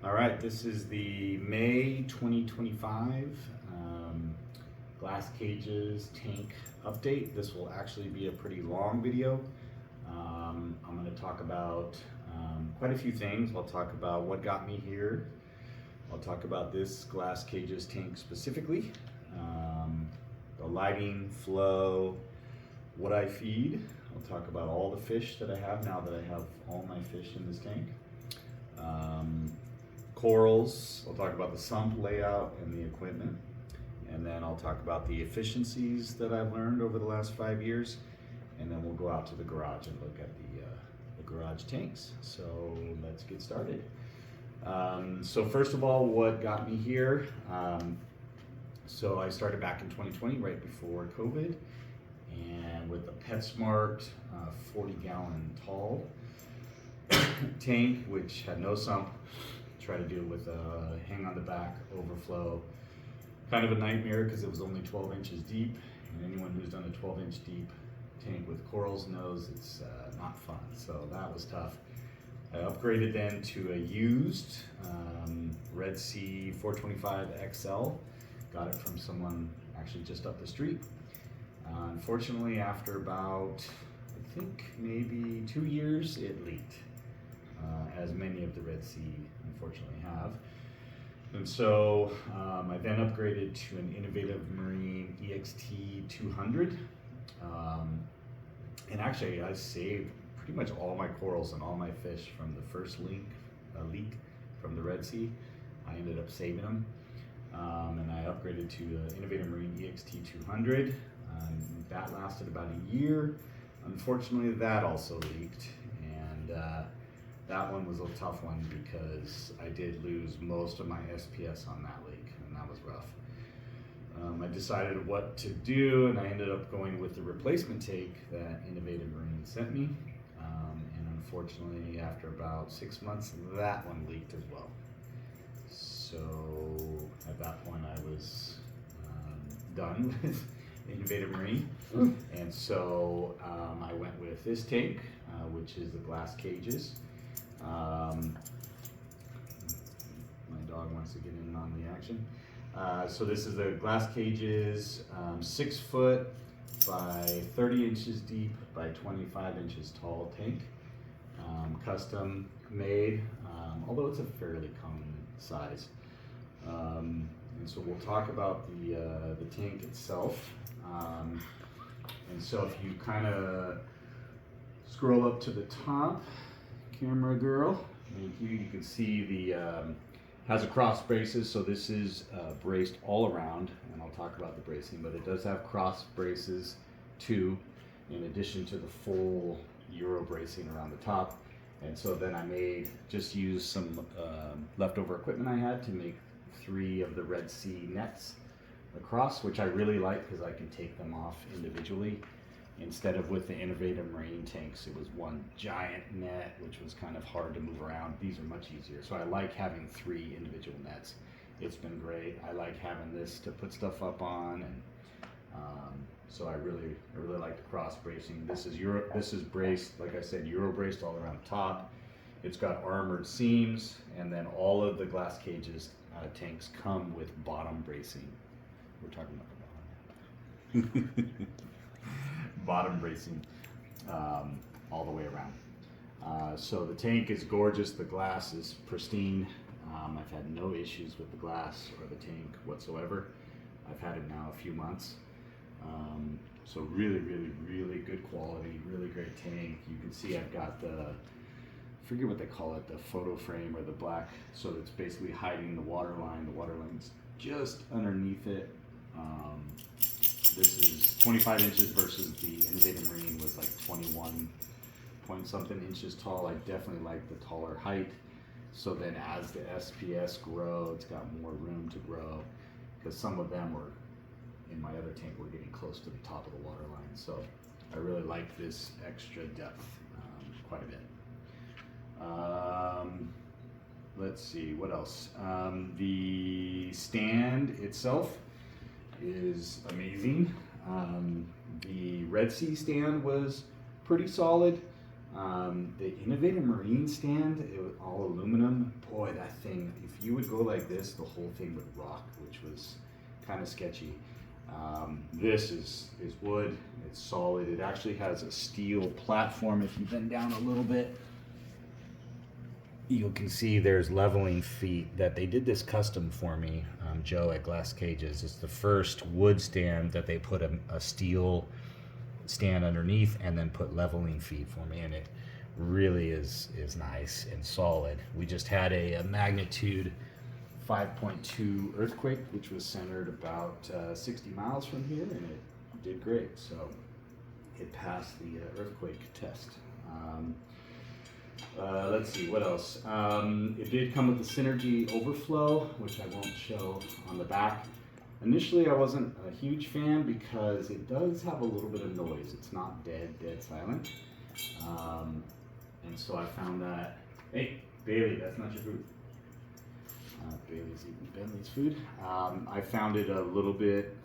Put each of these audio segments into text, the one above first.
All right, this is the May 2025 Glasscages tank update. This will actually be a pretty long video. I'm going to talk about quite a few things. I'll talk about what got me here. I'll talk about this Glasscages tank specifically, the lighting, flow, what I feed. I'll talk about all the fish that I have now that I have all my fish in this tank. Corals, I'll talk about the sump layout and the equipment, and then I'll talk about the efficiencies that I've learned over the last 5 years, and then we'll go out to the garage and look at the garage tanks. So let's get started. So first of all, what got me here? So I started back in 2020, right before COVID, and with a PetSmart 40-gallon tall tank, which had no sump. Try to do it with a hang on the back overflow. Kind of a nightmare because it was only 12 inches deep, and anyone who's done a 12-inch deep tank with corals knows it's not fun. So that was tough. I upgraded then to a used Red Sea 425 XL. Got it from someone actually just up the street. Unfortunately, after about, I think maybe 2 years, it leaked. As many of the Red Sea unfortunately have. And so I then upgraded to an Innovative Marine EXT 200. And actually I saved pretty much all my corals and all my fish from the first leak from the Red Sea. I ended up saving them. And I upgraded to the Innovative Marine EXT 200. That lasted about a year. Unfortunately, that also leaked. And that one was a tough one because I did lose most of my SPS on that leak, and that was rough. I decided what to do, and I ended up going with the replacement tank that Innovative Marine sent me. And unfortunately, after about 6 months, that one leaked as well. So at that point, I was done with Innovative Marine. And so I went with this tank, which is the Glasscages. My dog wants to get in on the action. So this is the Glasscages 6 foot by 30 inches deep by 25 inches tall tank. Custom made, although it's a fairly common size. And so we'll talk about the tank itself. And so if you kind of scroll up to the top, camera girl, thank you. You can see the has a cross braces, so this is braced all around, and I'll talk about the bracing, but it does have cross braces too, in addition to the full Euro bracing around the top. And so then I just used some leftover equipment I had to make 3 of the Red Sea nets across, which I really like because I can take them off individually. Instead of with the Innovative Marine tanks, it was one giant net, which was kind of hard to move around. These are much easier. So I like having 3 individual nets. It's been great. I like having this to put stuff up on, and so I really like the cross bracing. This is braced, like I said, Euro braced all around the top. It's got armored seams, and then all of the Glasscages tanks come with bottom bracing. We're talking about the bottom. Bottom bracing all the way around. So the tank is gorgeous. The glass is pristine. I've had no issues with the glass or the tank whatsoever. I've had it now a few months. So really good quality, really great tank. You can see I've got I forget what they call it, the photo frame or the black, so it's basically hiding the water line. The water line's just underneath it. This is 25 inches versus the Innovative Marine was like 21 point something inches tall. I definitely like the taller height. So then as the SPS grow, it's got more room to grow, because some of them were, in my other tank, were getting close to the top of the water line. So I really like this extra depth quite a bit. Let's see, what else? The stand itself is amazing. The Red Sea stand was pretty solid. The Innovative Marine stand, it was all aluminum. Boy, that thing, you would go like this, the whole thing would rock, which was kind of sketchy. This is wood, it's solid. It actually has a steel platform. If you bend down a little bit, you can see there's leveling feet that they did this custom for me, Joe at Glasscages. It's the first wood stand that they put a steel stand underneath and then put leveling feet for me, and it really is nice and solid. We just had a magnitude 5.2 earthquake, which was centered about 60 miles from here, and it did great. So it passed the earthquake test. Let's see, what else? It did come with the Synergy overflow, which I won't show on the back. Initially, I wasn't a huge fan because it does have a little bit of noise. It's not dead silent. And so I found that, hey, Bailey, that's not your food. Bailey's eating Bentley's food. I found it a little bit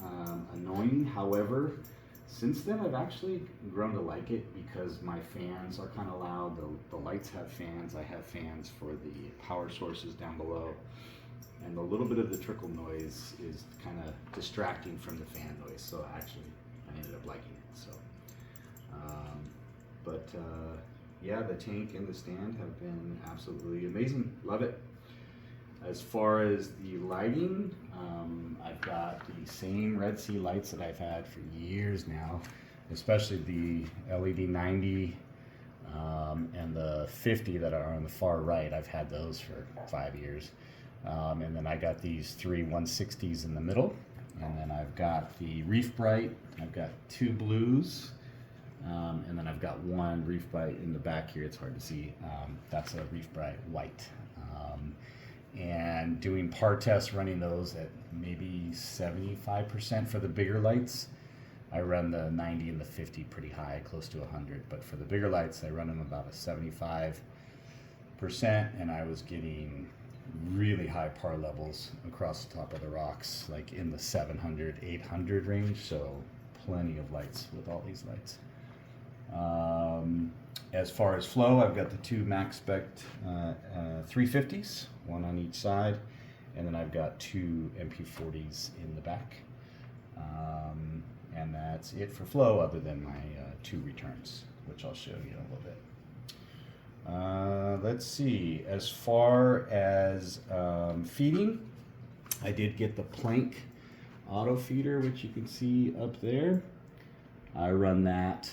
annoying. However, since then I've actually grown to like it because my fans are kind of loud. The lights have fans. I have fans for the power sources down below. And the little bit of the trickle noise is kind of distracting from the fan noise. So actually I ended up liking it. So, yeah, the tank and the stand have been absolutely amazing. Love it. As far as the lighting, I've got the same Red Sea lights that I've had for years now, especially the LED 90 and the 50 that are on the far right. I've had those for 5 years. And then I got these three 160s in the middle. And then I've got the Reef Bright. I've got two blues. And then I've got one Reef Bright in the back here. It's hard to see. That's a Reef Bright white. And doing par tests, running those at maybe 75% for the bigger lights. I run the 90 and the 50 pretty high, close to 100. But for the bigger lights, I run them about a 75%. And I was getting really high par levels across the top of the rocks, like in the 700, 800 range. So plenty of lights with all these lights. As far as flow, I've got the two max spec 350s, one on each side, and then I've got two MP40s in the back. And that's it for flow, other than my two returns, which I'll show you in a little bit. Let's see, as far as feeding, I did get the Plank auto feeder, which you can see up there. I run that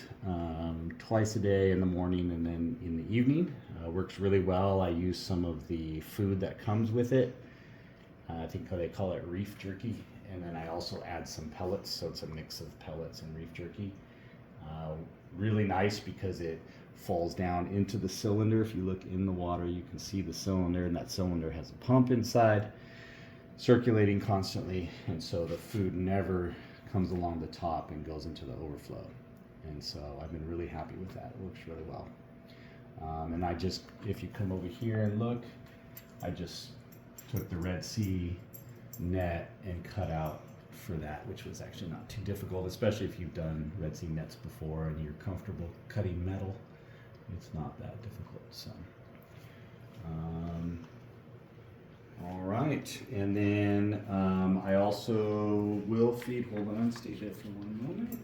twice a day, in the morning and then in the evening. Works really well. I use some of the food that comes with it. I think they call it reef jerky. And then I also add some pellets, so it's a mix of pellets and reef jerky. Really nice because it falls down into the cylinder. If you look in the water, you can see the cylinder, and that cylinder has a pump inside, circulating constantly, and so the food never comes along the top and goes into the overflow. And so I've been really happy with that. It works really well. And I just, if you come over here and look, I just took the Red Sea net and cut out for that, which was actually not too difficult, especially if you've done Red Sea nets before and you're comfortable cutting metal. It's not that difficult. So all right, and then I also will feed, hold on, stay there for one moment.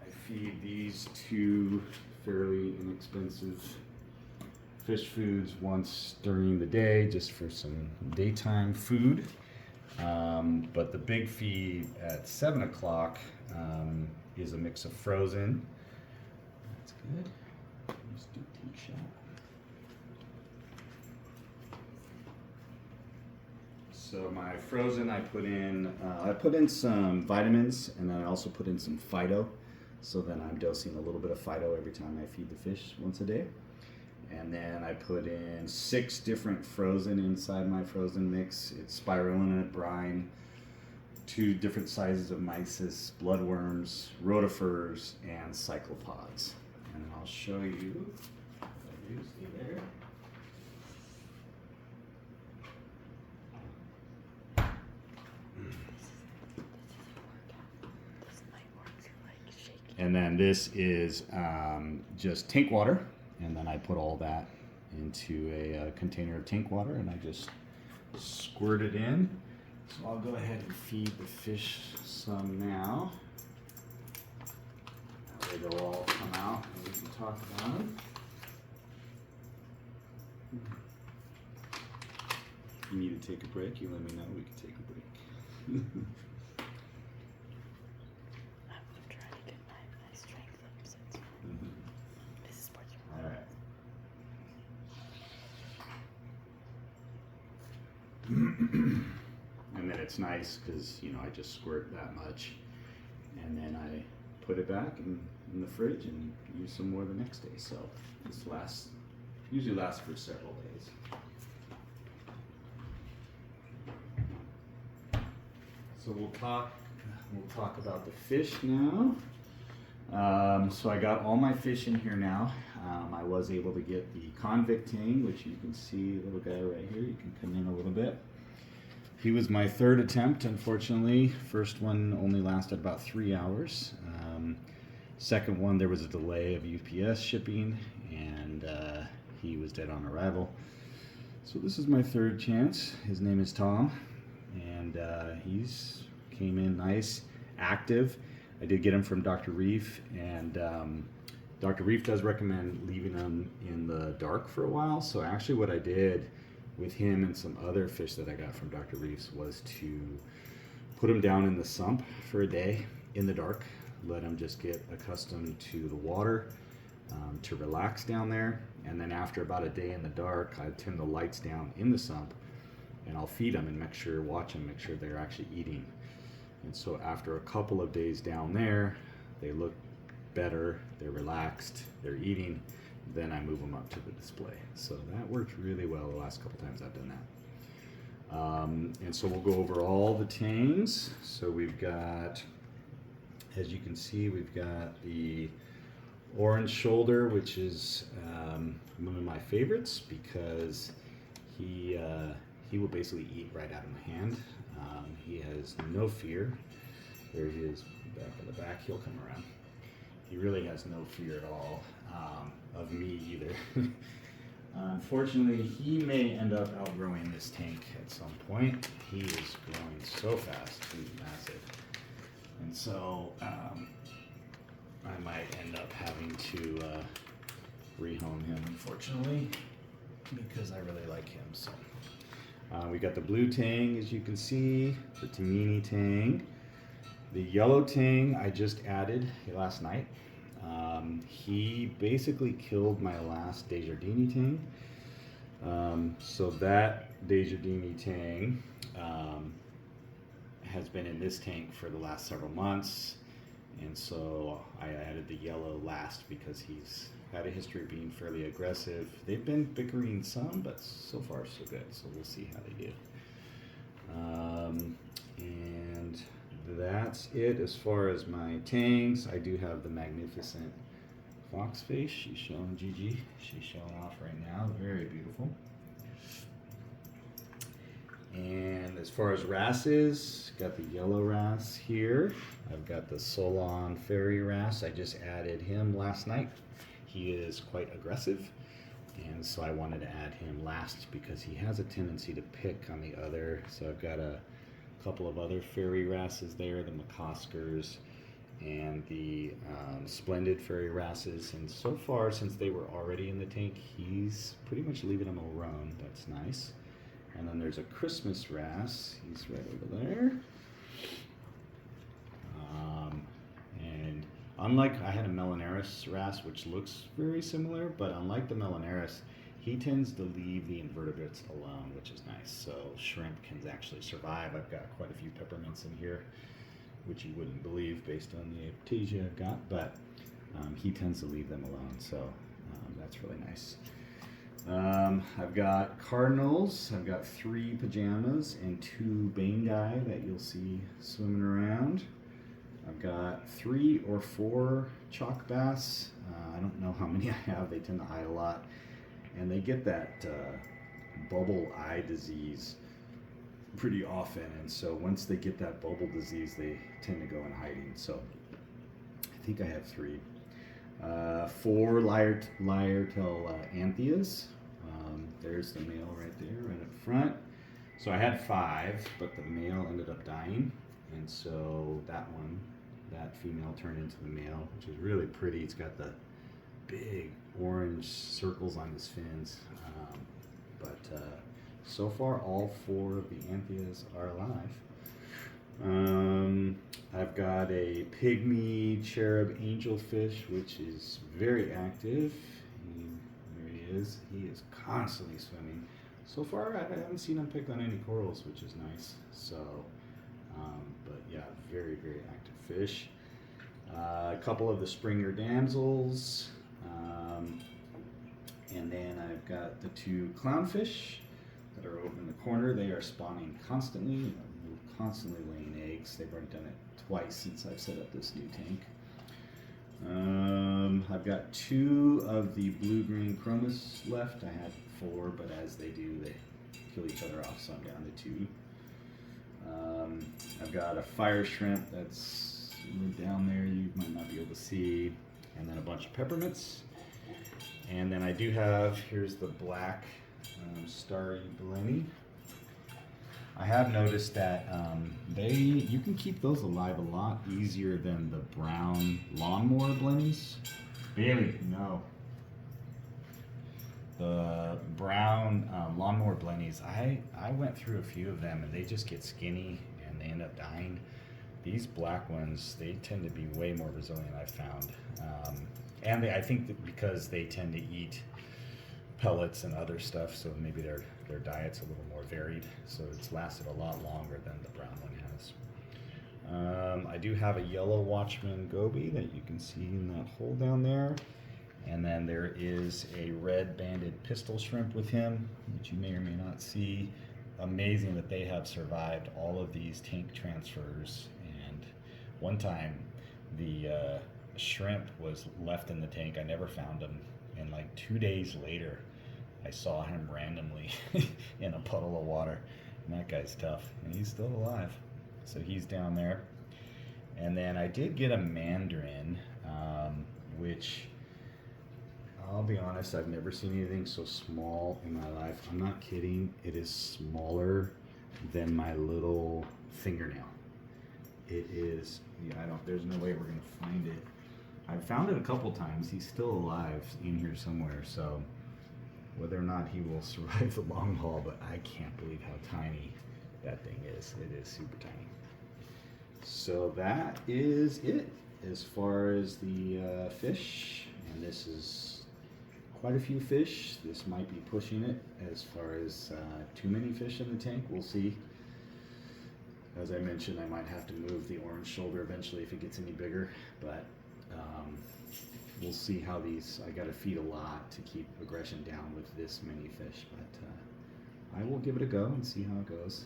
I feed these two fairly inexpensive fish foods once during the day, just for some daytime food. But the big feed at 7 o'clock is a mix of frozen. That's good. Let's do a shot. So my frozen, I put in some vitamins, and then I also put in some phyto. So then I'm dosing a little bit of phyto every time I feed the fish once a day. And then I put in 6 different frozen inside my frozen mix. It's spirulina, brine, 2 different sizes of mysis, bloodworms, rotifers, and cyclopods. And I'll show you what I do. See there. And then this is just tank water, and then I put all that into a container of tank water, and I just squirt it in. So I'll go ahead and feed the fish some now. That way they'll all come out and we can talk about them. If you need to take a break, you let me know, we can take a break. I'm trying to get my strength up, so it's This is sports. All right. And then it's nice because, you know, I just squirt that much, and then I put it back in the fridge and use some more the next day. So this usually lasts for several days. So we'll talk about the fish now. So I got all my fish in here now. I was able to get the convict tang, which you can see, the little guy right here. You can come in a little bit. He was my third attempt, unfortunately. First one only lasted about 3 hours. Second one, there was a delay of UPS shipping, and he was dead on arrival. So this is my third chance. His name is Tom, and he's came in nice, active. I did get him from Dr. Reef, and Dr. Reef does recommend leaving him in the dark for a while. So actually what I did with him and some other fish that I got from Dr. Reef's was to put him down in the sump for a day in the dark, let him just get accustomed to the water, to relax down there. And then after about a day in the dark, I turn the lights down in the sump, and I'll feed them and watch them, make sure they're actually eating. And so after a couple of days down there, they look better, they're relaxed, they're eating. Then I move them up to the display. So that worked really well the last couple times I've done that. And so we'll go over all the tangs. So we've got, as you can see, we've got the orange shoulder, which is one of my favorites because he will basically eat right out of my hand. He has no fear. There he is, back in the back. He'll come around. He really has no fear at all of me either. Unfortunately, he may end up outgrowing this tank at some point. He is growing so fast. He's massive. And so I might end up having to rehome him, unfortunately, because I really like him. So we got the blue tang, as you can see, the Tamini tang. The yellow tang I just added last night. He basically killed my last Desjardins tang. So that Desjardins tang has been in this tank for the last several months. And so I added the yellow last because he's had a history of being fairly aggressive. They've been bickering some, but so far so good. So we'll see how they do. And that's it as far as my tangs. I do have the magnificent foxface. She's showing Gigi. She's showing off right now. Very beautiful. And as far as wrasses, got the yellow wrasse here. I've got the Solon fairy wrasse. I just added him last night. He is quite aggressive, and so I wanted to add him last because he has a tendency to pick on the other. So I've got a couple of other fairy wrasses there, the McCoskers and the splendid fairy wrasses. And so far, since they were already in the tank, he's pretty much leaving them alone. That's nice. And then there's a Christmas wrasse. He's right over there. And unlike, I had a Melanaris wrasse, which looks very similar, but unlike the Melanaris, he tends to leave the invertebrates alone, which is nice. So shrimp can actually survive. I've got quite a few peppermints in here, which you wouldn't believe based on the aptasia I've got, but he tends to leave them alone, so that's really nice. I've got cardinals. I've got 3 pajamas and 2 Bangai that you'll see swimming around. I've got 3 or 4 chalk bass. I don't know how many I have. They tend to hide a lot, and they get that bubble eye disease pretty often. And so once they get that bubble disease, they tend to go in hiding. So I think I have 3. 4 lyre tail anthias. there's the male right there, right up front. So I had 5, but the male ended up dying, and so that female turned into the male, which is really pretty. It's got the big orange circles on his fins, so far all 4 of the Anthias are alive. I've got a pygmy cherub angelfish, which is very active. There he is. He is constantly swimming. So far, I haven't seen him pick on any corals, which is nice. So, but yeah, very, very active fish. A couple of the Springer damsels. And then I've got the 2 clownfish that are over in the corner. They are spawning constantly, constantly laying eggs. They've already done it twice since I've set up this new tank. I've got 2 of the blue-green chromis left. I had 4, but as they do, they kill each other off, so I'm down to 2. I've got a fire shrimp that's down there, you might not be able to see, and then a bunch of peppermints. And then I do have, here's the black starry blenny. I have noticed that you can keep those alive a lot easier than the brown lawnmower blennies. Bailey, no. The brown lawnmower blennies, I went through a few of them and they just get skinny and they end up dying. These black ones, they tend to be way more resilient, I've found. And I think that because they tend to eat pellets and other stuff, so maybe their diet's a little more varied, so it's lasted a lot longer than the brown one has. I do have a yellow Watchman goby that you can see in that hole down there, and then there is a red banded pistol shrimp with him, which you may or may not see. Amazing that they have survived all of these tank transfers, and one time the shrimp was left in the tank. I never found him, and like 2 days later I saw him randomly in a puddle of water, and that guy's tough, and he's still alive. So he's down there. And then I did get a mandarin, which I'll be honest, I've never seen anything so small in my life. I'm not kidding. It is smaller than my little fingernail. It is, there's no way we're gonna find it. I've found it a couple times. He's still alive in here somewhere, so whether or not he will survive the long haul, but I can't believe how tiny that thing is. It is super tiny. So that is it as far as the fish, and this is quite a few fish. This might be pushing it as far as too many fish in the tank. We'll see. As I mentioned, I might have to move the orange shoulder eventually if it gets any bigger, but we'll see how these, I gotta feed a lot to keep aggression down with this many fish, but I will give it a go and see how it goes.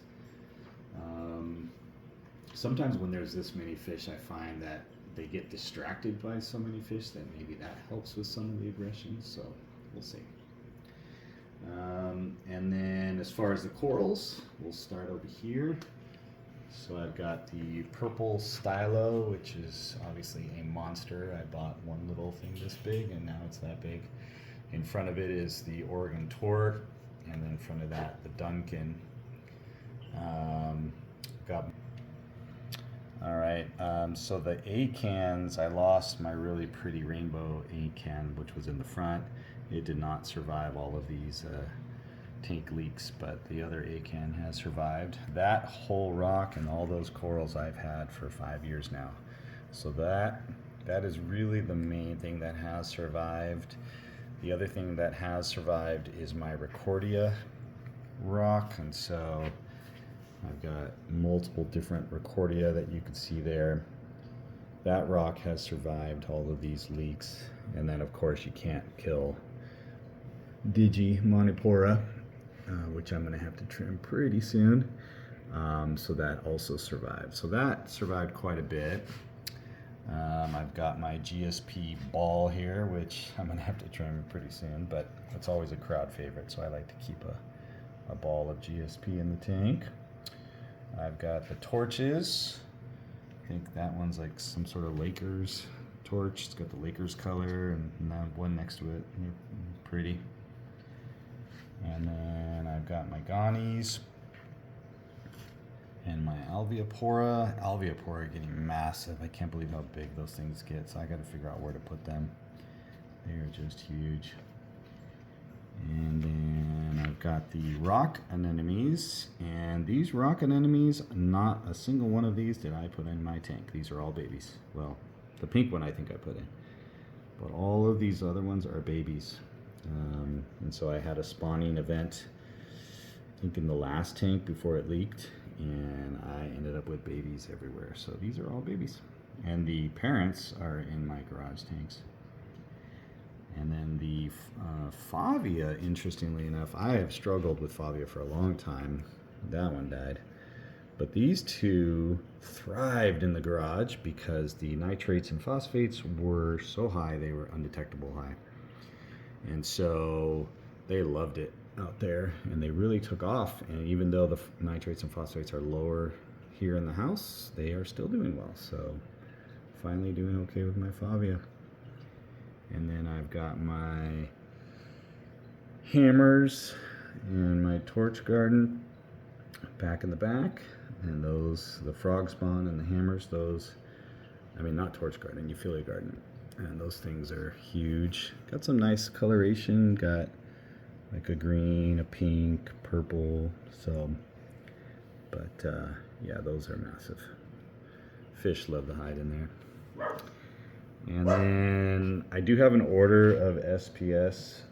Sometimes when there's this many fish, I find that they get distracted by so many fish that maybe that helps with some of the aggression, so we'll see. And then as far as the corals, we'll start over here. So I've got the purple stylo, which is obviously a monster. I bought one little thing this big, and now it's that big. In front of it is the Oregon Tor, and then in front of that, the Duncan. All right, so the acans, I lost my really pretty rainbow acan, which was in the front. It did not survive all of these tank leaks, but the other acan has survived. That whole rock and all those corals I've had for 5 years now. So that is really the main thing that has survived. The other thing that has survived is my Recordia rock, and so I've got multiple different Recordia that you can see there. That rock has survived all of these leaks, and then of course you can't kill Digi Monipora, which I'm going to have to trim pretty soon. So that also survived. So that survived quite a bit. I've got my GSP ball here, which I'm going to have to trim pretty soon, but it's always a crowd favorite, so I like to keep a ball of GSP in the tank. I've got the torches. I think that one's like some sort of Lakers torch. It's got the Lakers color, and that one next to it. Pretty. And then I've got my Ghanies and my Alveopora. Alveopora are getting massive. I can't believe how big those things get, so I got to figure out where to put them. They are just huge. And then I've got the rock anemones, and these rock anemones, not a single one of these did I put in my tank. These are all babies. Well, the pink one I think I put in, but all of these other ones are babies. And so I had a spawning event, I think in the last tank before it leaked, and I ended up with babies everywhere. So these are all babies, and the parents are in my garage tanks. And then the Favia, interestingly enough, I have struggled with Favia for a long time. That one died. But these two thrived in the garage because the nitrates and phosphates were so high, they were undetectable high. And so they loved it out there, and they really took off. And even though the nitrates and phosphates are lower here in the house, they are still doing well. So finally doing okay with my Favia. And then I've got my hammers and my torch garden back in the back. And those, the frog spawn and the hammers, those, I mean, not torch garden, Euphyllia garden. And those things are huge. Got some nice coloration, got like a green, a pink, purple, so, but yeah, those are massive. Fish love to hide in there. And then I do have an order of SPS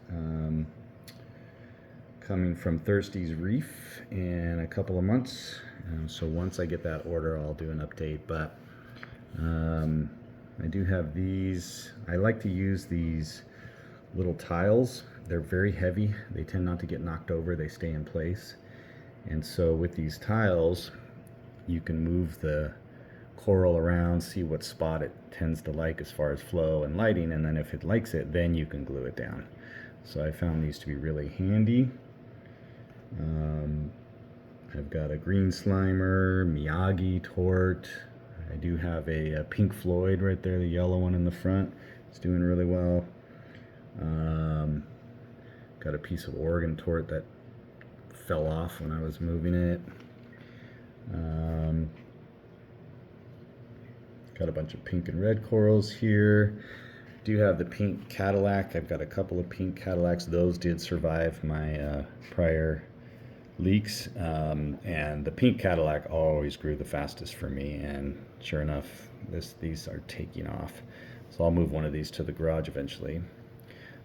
coming from Thirsty's Reef in a couple of months. So once I get that order, I'll do an update. But I do have these. I like to use these little tiles. They're very heavy. They tend not to get knocked over. They stay in place. And so with these tiles, you can move the coral around, see what spot it tends to like as far as flow and lighting, and then if it likes it, then you can glue it down. So I found these to be really handy. I've got a green slimer, Miyagi tort. I do have a Pink Floyd right there, the yellow one in the front. It's doing really well. Got a piece of Oregon tort that fell off when I was moving it. Got a bunch of pink and red corals here. Do have the pink Cadillac. I've got a couple of pink Cadillacs. Those did survive my prior leaks, and the pink Cadillac always grew the fastest for me, and sure enough, these are taking off. So I'll move one of these to the garage eventually.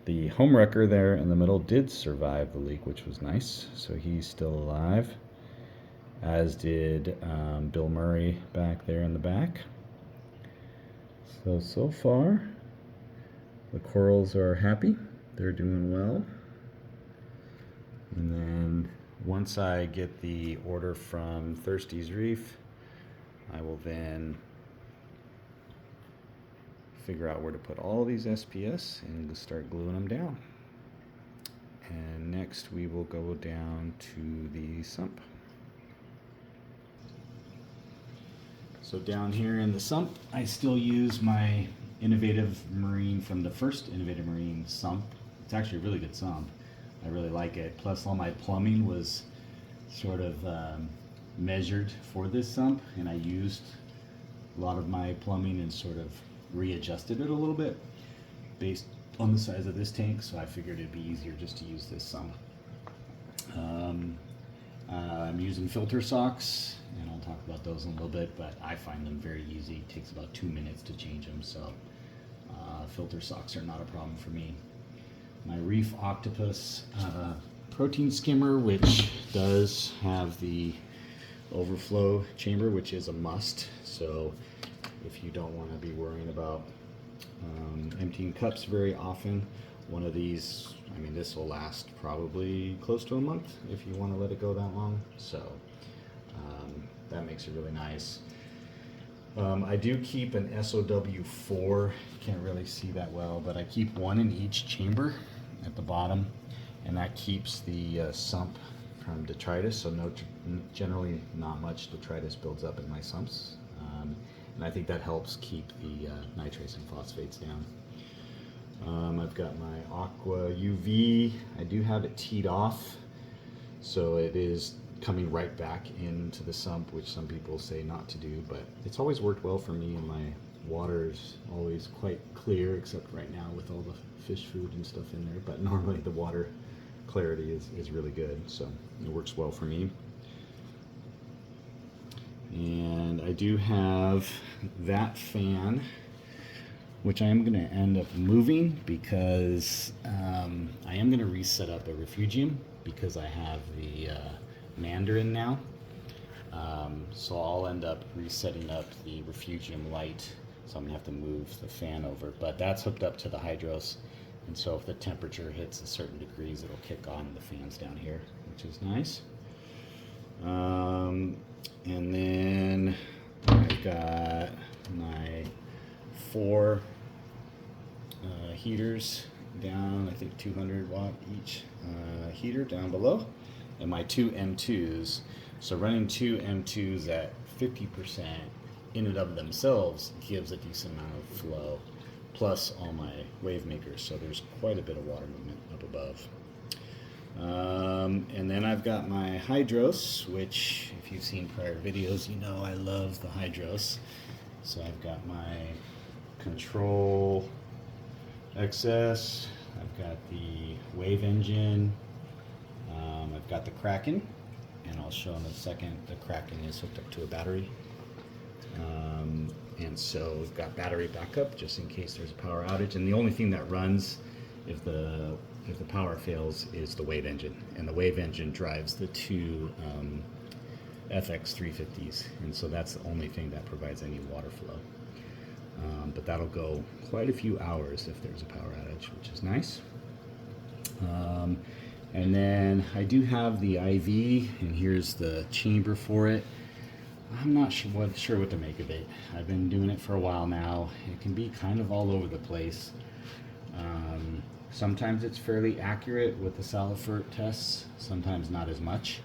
The home wrecker there in the middle did survive the leak, which was nice, so he's still alive, as did Bill Murray back there in the back. So far the corals are happy, they're doing well. And then once I get the order from Thirsty's Reef, I will then figure out where to put all these SPS and start gluing them down. And next we will go down to the sump. So down here in the sump, I still use my Innovative Marine from the first Innovative Marine sump. It's actually a really good sump. I really like it. Plus all my plumbing was sort of measured for this sump, and I used a lot of my plumbing and sort of readjusted it a little bit based on the size of this tank, so I figured it'd be easier just to use this sump. I'm using filter socks, and I'll talk about those in a little bit, but I find them very easy. It takes about 2 minutes to change them, so filter socks are not a problem for me. My Reef Octopus protein skimmer, which does have the overflow chamber, which is a must. So if you don't want to be worrying about emptying cups very often, one of these, I mean, this will last probably close to a month if you want to let it go that long. So that makes it really nice. I do keep an SOW4, can't really see that well, but I keep one in each chamber at the bottom, and that keeps the sump from detritus, so generally not much detritus builds up in my sumps, and I think that helps keep the nitrates and phosphates down. I've got my Aqua UV. I do have it teed off, so it is coming right back into the sump, which some people say not to do, but it's always worked well for me, and my water's always quite clear, except right now with all the fish food and stuff in there, but normally the water clarity is really good, so it works well for me. And I do have that fan, which I am going to end up moving because I am going to reset up a refugium because I have the Mandarin now. So I'll end up resetting up the refugium light, so I'm going to have to move the fan over. But that's hooked up to the hydros, and so if the temperature hits a certain degrees, it'll kick on the fans down here, which is nice. And then I've got my 4 heaters down, I think 200 watt each heater down below, and my 2 M2s. So running 2 M2s at 50% in and of themselves gives a decent amount of flow, plus all my wave makers, so there's quite a bit of water movement up above. And then I've got my hydros, which if you've seen prior videos, you know I love the hydros. So I've got my control XS, I've got the wave engine, I've got the Kraken, and I'll show in a second the Kraken is hooked up to a battery. And so we've got battery backup just in case there's a power outage, and the only thing that runs if the power fails is the wave engine, and the wave engine drives the 2 FX 350s, and so that's the only thing that provides any water flow. But that'll go quite a few hours if there's a power outage, which is nice. And then I do have the IV, and here's the chamber for it. I'm not sure what to make of it. I've been doing it for a while now. It can be kind of all over the place. Sometimes it's fairly accurate with the saltwater tests, sometimes not as much.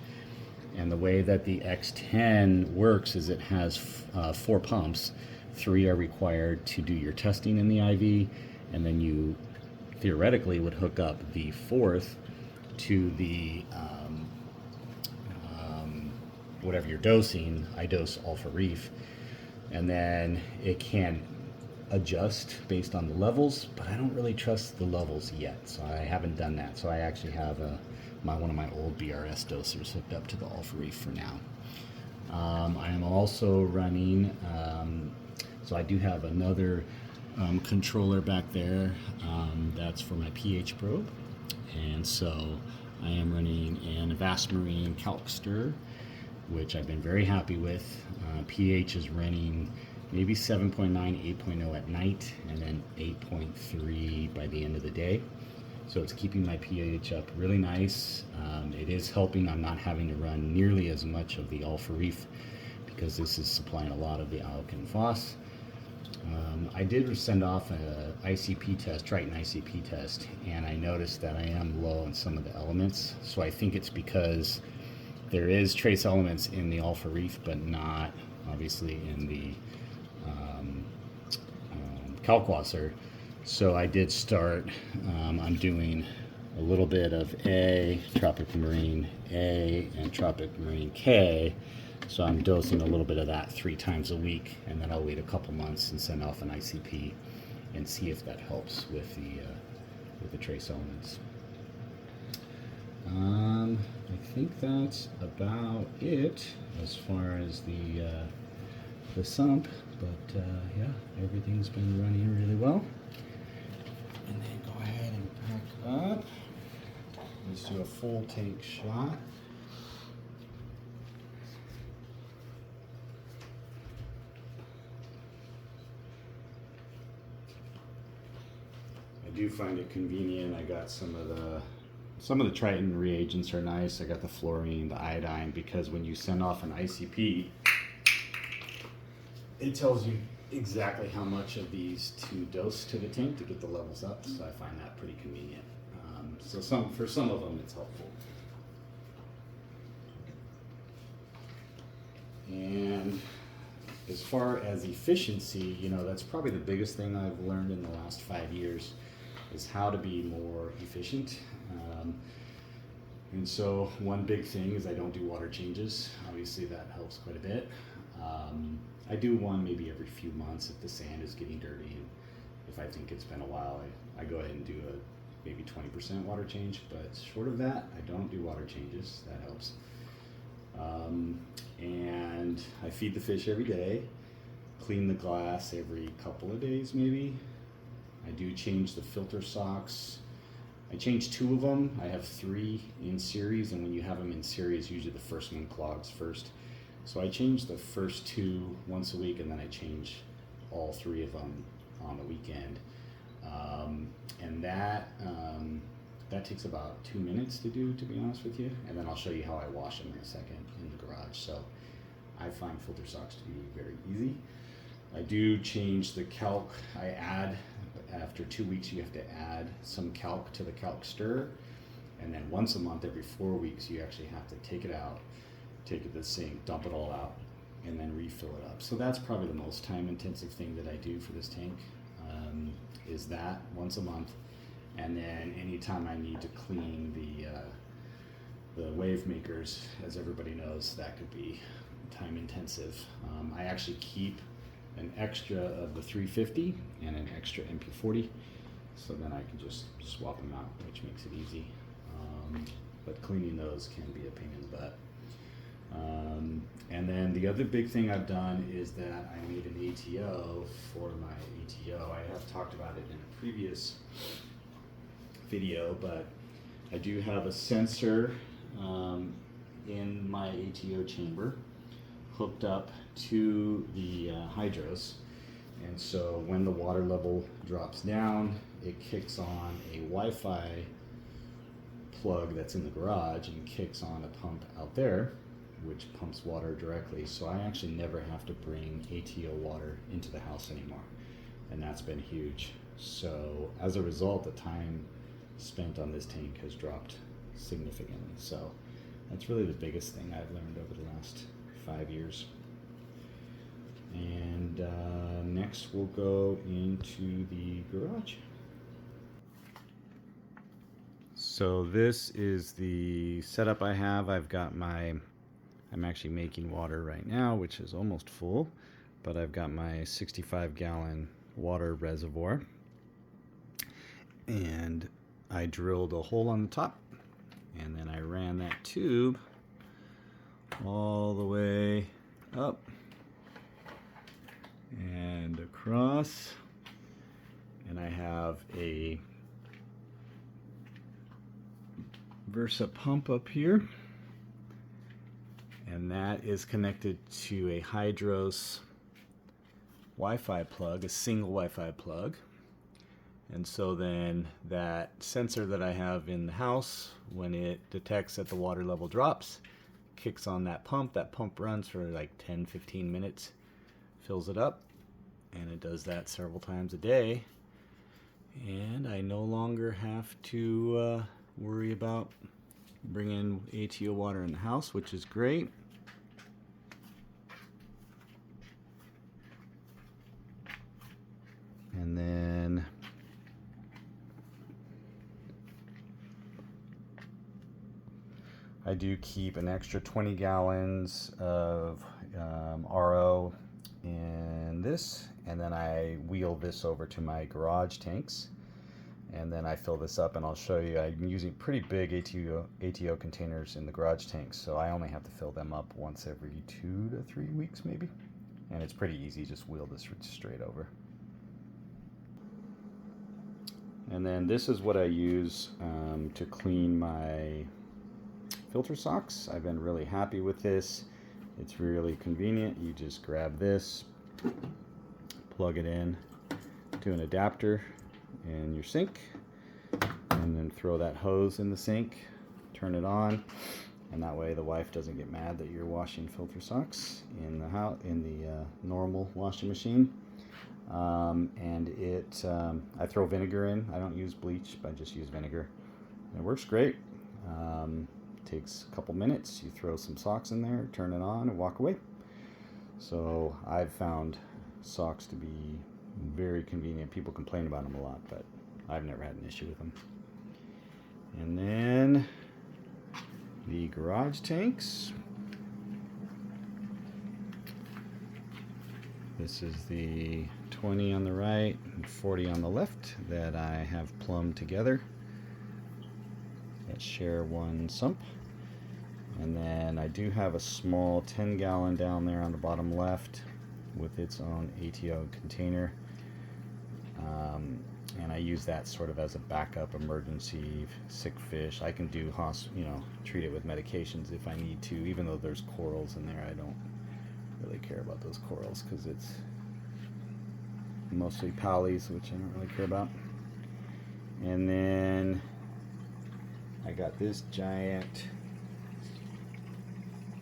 And the way that the X10 works is it has 4 pumps. 3 are required to do your testing in the IV, and then you theoretically would hook up the 4th to the whatever you're dosing. I dose all for reef, and then it can adjust based on the levels, but I don't really trust the levels yet, so I haven't done that. So I actually have one of my old BRS dosers hooked up to the all for reef for now. I am also running, so I do have another controller back there, that's for my pH probe, and so I am running an Avasmarine calc stir, which I've been very happy with. pH is running maybe 7.9, 8.0 at night, and then 8.3 by the end of the day. So it's keeping my pH up really nice. It is helping. I'm not having to run nearly as much of the alpha reef because this is supplying a lot of the alkaline phos. I did send off a ICP test, Triton ICP test, and I noticed that I am low in some of the elements. So I think it's because there is trace elements in the alpha reef, but not obviously in the Kalkwasser. So I did start, I'm doing a little bit of A, Tropic Marine A, and Tropic Marine K. So I'm dosing a little bit of that 3 times a week, and then I'll wait a couple months and send off an ICP and see if that helps with the trace elements. I think that's about it as far as the sump, but yeah, everything's been running really well. And then go ahead and pack up. Let's do a full tank shot. I do find it convenient. I got some of the Triton reagents are nice. I got the fluorine, the iodine, because when you send off an ICP, it tells you exactly how much of these to dose to the tank to get the levels up. So I find that pretty convenient. So for some of them, it's helpful. And as far as efficiency, that's probably the biggest thing I've learned in the last 5 years, is how to be more efficient. And so one big thing is I don't do water changes. Obviously that helps quite a bit. I do one maybe every few months if the sand is getting dirty, and if I think it's been a while, I go ahead and do a maybe 20% water change, but short of that, I don't do water changes. That helps. And I feed the fish every day, clean the glass every couple of days maybe. I do change the filter socks. I change 2 of them. I have 3 in series, and when you have them in series, usually the first one clogs first. So I change the first 2 once a week, and then I change all 3 of them on the weekend. And that takes about 2 minutes to do, to be honest with you. And then I'll show you how I wash them in a second in the garage. So I find filter socks to be very easy. I do change the calc. I add, after 2 weeks, you have to add some calc to the calc stir. And then once a month, every 4 weeks, you actually have to take it out, take it to the sink, dump it all out, and then refill it up. So that's probably the most time-intensive thing that I do for this tank, is that once a month. And then anytime I need to clean the wave makers, as everybody knows, that could be time-intensive. I actually keep an extra of the 350 and an extra MP40, so then I can just swap them out, which makes it easy. But cleaning those can be a pain in the butt. And then the other big thing I've done is that I made an ATO for my ATO. I have talked about it in a previous video, but I do have a sensor in my ATO chamber hooked up to the hydros, and so when the water level drops down, it kicks on a Wi-Fi plug that's in the garage and kicks on a pump out there, which pumps water directly. So I actually never have to bring ATO water into the house anymore, and that's been huge. So as a result, the time spent on this tank has dropped significantly. So that's really the biggest thing I've learned over the last 5 years. And next we'll go into the garage. So this is the setup I have. I'm actually making water right now, which is almost full, but I've got my 65-gallon water reservoir, and I drilled a hole on the top, and then I ran that tube all the way up and across, and I have a Versa pump up here, and that is connected to a Hydros Wi-Fi plug, a single Wi-Fi plug. And so then that sensor that I have in the house, when it detects that the water level drops, kicks on that pump. That pump runs for like 10-15 minutes, fills it up, and it does that several times a day. And I no longer have to worry about bringing ATO water in the house, which is great. And then I do keep an extra 20 gallons of RO in this, and then I wheel this over to my garage tanks, and then I fill this up, and I'll show you. I'm using pretty big ATO containers in the garage tanks, so I only have to fill them up once every 2 to 3 weeks maybe, and it's pretty easy. Just wheel this straight over. And then this is what I use to clean my filter socks. I've been really happy with this. It's really convenient. You just grab this, plug it in to an adapter in your sink, and then throw that hose in the sink, turn it on, and that way the wife doesn't get mad that you're washing filter socks in the house, in the normal washing machine. I throw vinegar in. I don't use bleach, I just use vinegar. And it works great. Takes a couple minutes. You throw some socks in there, turn it on, and walk away. So I've found socks to be very convenient. People complain about them a lot, but I've never had an issue with them. And then the garage tanks. This is the 20 on the right and 40 on the left that I have plumbed together that share one sump. And then I do have a small 10-gallon down there on the bottom left with its own ATO container. And I use that sort of as a backup emergency sick fish. I can do treat it with medications if I need to, even though there's corals in there. I don't really care about those corals because it's mostly pallies, which I don't really care about. And then I got this giant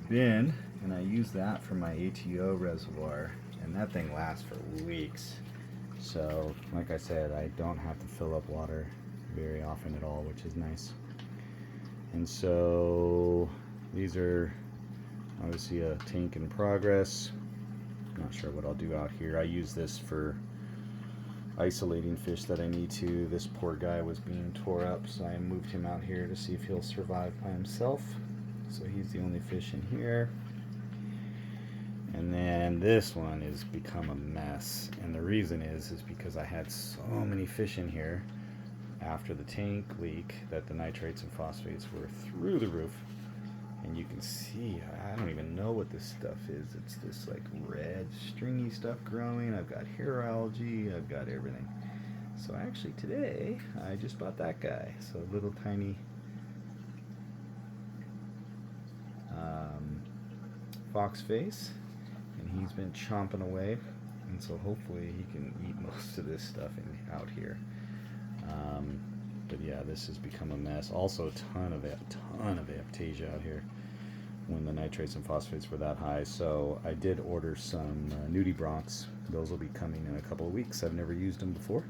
bin, and I use that for my ATO reservoir, and that thing lasts for weeks. So like I said, I don't have to fill up water very often at all, which is nice. And so these are obviously a tank in progress. Not sure what I'll do out here. I use this for isolating fish that I need to. This poor guy was being tore up, so I moved him out here to see if he'll survive by himself. So he's the only fish in here. And then this one has become a mess, and the reason is because I had so many fish in here after the tank leak that the nitrates and phosphates were through the roof. And you can see, I don't even know what this stuff is. It's this like red stringy stuff growing. I've got hair algae, I've got everything. So actually today I just bought that guy. So a little tiny fox face, and he's been chomping away, and so hopefully he can eat most of this stuff out here. But yeah, this has become a mess. Also a ton of aptasia out here when the nitrates and phosphates were that high. So I did order some nudibranchs. Those will be coming in a couple of weeks. I've never used them before,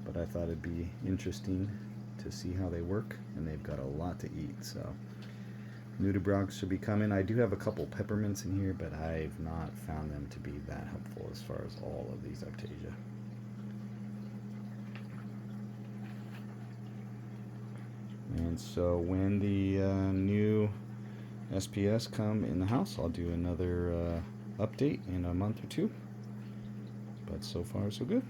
but I thought it'd be interesting to see how they work, and they've got a lot to eat. So nudibranchs should be coming. I do have a couple peppermints in here, but I've not found them to be that helpful as far as all of these aptasia. And so when the new SPS come in the house, I'll do another update in a month or two. But so far so good.